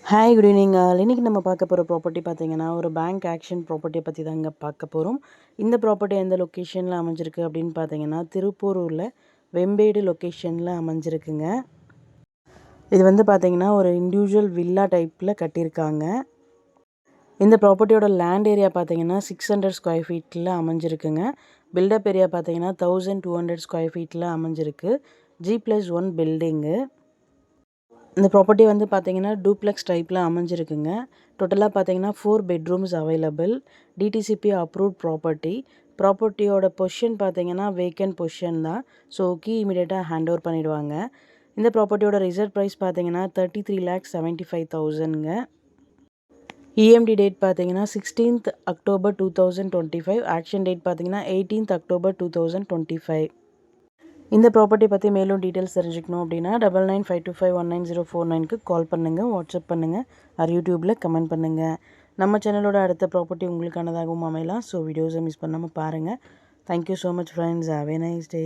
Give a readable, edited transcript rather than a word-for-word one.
Hi good evening. இன்னைக்கு நம்ம பார்க்க போகிற ப்ராப்பர்ட்டி பார்த்தீங்கன்னா ஒரு பேங்க் ஆக்ஷன் ப்ராப்பர்ட்டியை பற்றி தாங்க பார்க்க போகிறோம். இந்த ப்ராப்பர்ட்டி எந்த லொக்கேஷனில் அமைஞ்சிருக்கு அப்படின்னு பார்த்தீங்கன்னா திருப்பூரூரில் வெம்பேடு லொக்கேஷனில் அமைஞ்சிருக்குங்க. இது வந்து பார்த்தீங்கன்னா ஒரு இண்டிவிஜுவல் வில்லா டைப்பில் கட்டியிருக்காங்க. இந்த ப்ராப்பர்ட்டியோட லேண்ட் ஏரியா பார்த்தீங்கன்னா 600 ஸ்கொயர் ஃபீட்டில் அமைஞ்சிருக்குங்க. பில்டப் ஏரியா பார்த்தீங்கன்னா 1200 ஸ்கொயர் ஃபீட்டில் அமைஞ்சிருக்கு. G+1 building. இந்த ப்ராப்பர்ட்டி வந்து பார்த்தீங்கன்னா டூப்ளெக்ஸ் டைப்பில் அமைஞ்சிருக்குங்க. டோட்டலாக பார்த்தீங்கன்னா 4 பெட்ரூம்ஸ் அவைலபிள். டிடிசிபி அப்ரூவ்ட் ப்ராப்பர்ட்டியோட பொசிஷன் பார்த்தீங்கன்னா வேக்கன்ட் பொசிஷன் தான். ஸோ கீ இமீடியட்டாக ஹேண்ட் ஓவர் பண்ணிவிடுவாங்க. இந்த ப்ராப்பர்ட்டியோட ரிசர்வ் ப்ரைஸ் பார்த்தீங்கன்னா 33,75,000ங்க. இஎம்டி டேட் பார்த்தீங்கன்னா 16th October 2025. ஆக்ஷன் டேட் பார்த்தீங்கன்னா 18th October 2025. இந்த ப்ராப்பர்ட்டி பற்றி மேலும் டீட்டெயில்ஸ் தெரிஞ்சுக்கணும் அப்படின்னா 9952519049க்கு கால் பண்ணுங்கள், வாட்ஸ்அப் பண்ணுங்கள், யூடியூப்பில் கமெண்ட் பண்ணுங்கள். நம்ம சேனலோட அடுத்த ப்ராப்பர்ட்டி உங்களுக்கானதாகவும் அமையலாம். ஸோ வீடியோஸை மிஸ் பண்ணாமல் பாருங்கள். Thank you so much friends. Have a nice day.